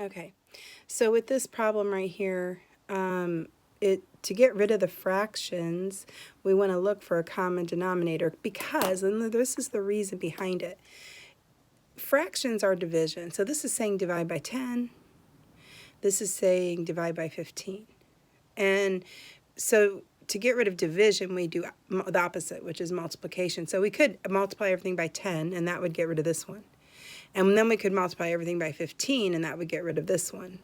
Okay, so with this problem right here, to get rid of the fractions, we want to look for a common denominator because, and this is the reason behind it, fractions are division. So this is saying divide by 10. This is saying divide by 15. And so to get rid of division, we do the opposite, which is multiplication. So we could multiply everything by 10, and that would get rid of this one. And then we could multiply everything by 15, and that would get rid of this one.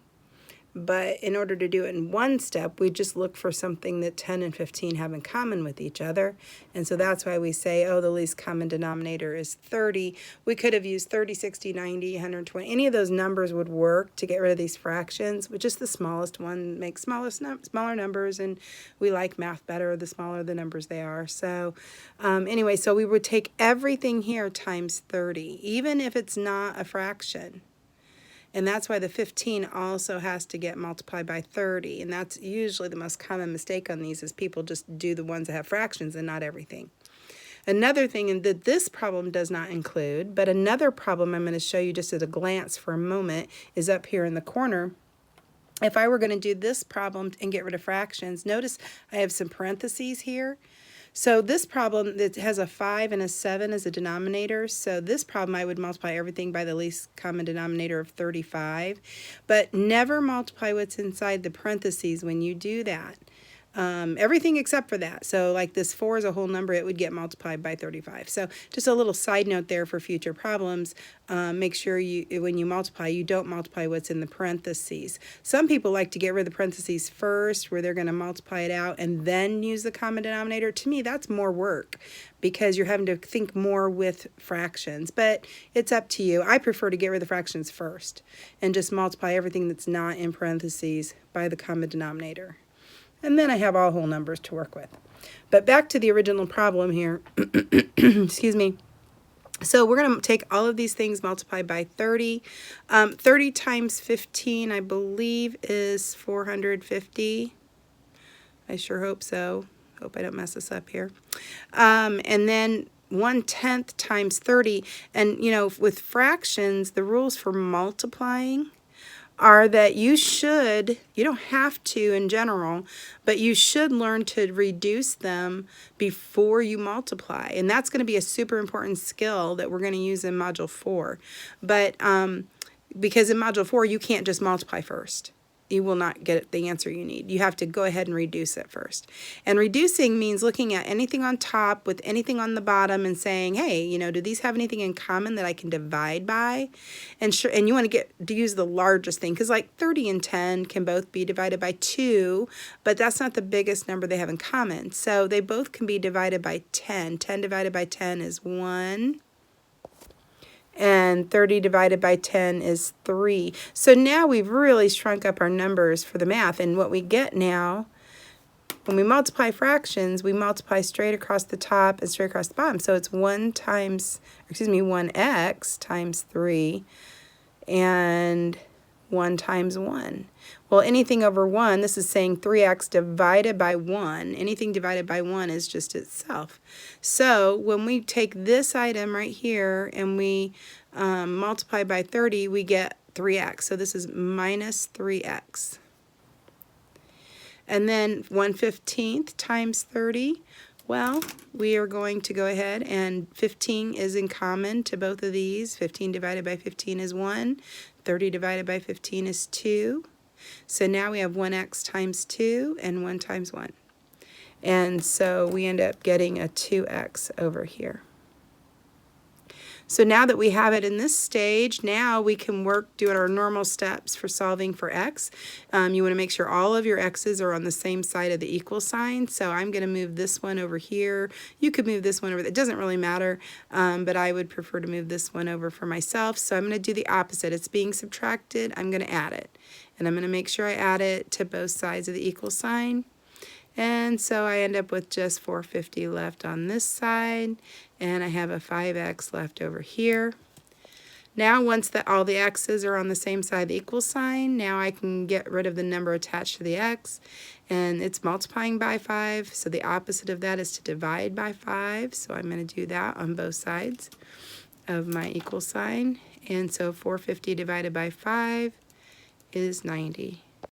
But in order to do it in one step, we just look for something that 10 and 15 have in common with each other. And so that's why we say, oh, the least common denominator is 30. We could have used 30, 60, 90, 120. Any of those numbers would work to get rid of these fractions, which is the smallest one, makes smaller numbers, and we like math better the smaller the numbers they are. So anyway, so we would take everything here times 30, even if it's not a fraction. And that's why the 15 also has to get multiplied by 30. And that's usually the most common mistake on these is people just do the ones that have fractions and not everything. Another thing that this problem does not include, but another problem I'm going to show you just at a glance for a moment is up here in the corner. If I were going to do this problem and get rid of fractions, notice I have some parentheses here. So this problem that has a 5 and a 7 as a denominator, so this problem I would multiply everything by the least common denominator of 35, but never multiply what's inside the parentheses when you do that. Everything except for that. So like this 4 is a whole number, it would get multiplied by 35. So just a little side note there for future problems. Make sure when you multiply, you don't multiply what's in the parentheses. Some people like to get rid of the parentheses first, where they're going to multiply it out and then use the common denominator. To me, that's more work because you're having to think more with fractions. But it's up to you. I prefer to get rid of the fractions first and just multiply everything that's not in parentheses by the common denominator. And then I have all whole numbers to work with. But back to the original problem here. Excuse me. So we're going to take all of these things multiplied by 30. 30 times 15, I believe, is 450. I sure hope so. Hope I don't mess this up here. And then 1/10 times 30. And, you know, with fractions, the rules for multiplying are that you don't have to in general, but you should learn to reduce them before you multiply. And that's going to be a super important skill that we're going to use in Module 4. But because in Module 4, you can't just multiply first. You will not get the answer you need. You have to go ahead and reduce it first. And reducing means looking at anything on top with anything on the bottom and saying, hey, you know, do these have anything in common that I can divide by? And you want to use the largest thing, because like 30 and 10 can both be divided by 2, but that's not the biggest number they have in common. So they both can be divided by 10. 10 divided by 10 is 1. And 30 divided by 10 is 3. So now we've really shrunk up our numbers for the math. And what we get now, when we multiply fractions, we multiply straight across the top and straight across the bottom. So it's 1x times 3 and 1 times 1. Well, anything over 1, this is saying 3x divided by 1. Anything divided by 1 is just itself. So when we take this item right here and we multiply by 30, we get 3x. So this is minus 3x. And then 1/15 times 30. Well, we are going to go ahead, and 15 is in common to both of these. 15 divided by 15 is 1. 30 divided by 15 is 2. So now we have 1x times 2 and 1 times 1. And so we end up getting a 2x over here. So now that we have it in this stage, now we can do our normal steps for solving for x. You want to make sure all of your x's are on the same side of the equal sign. So I'm going to move this one over here. You could move this one over. It doesn't really matter, but I would prefer to move this one over for myself. So I'm going to do the opposite. It's being subtracted. I'm going to add it. And I'm going to make sure I add it to both sides of the equal sign. And so I end up with just 450 left on this side, and I have a 5x left over here. Now once all the x's are on the same side of the equal sign, now I can get rid of the number attached to the x, and it's multiplying by 5, so the opposite of that is to divide by 5, so I'm going to do that on both sides of my equal sign. And so 450 divided by 5 is 90.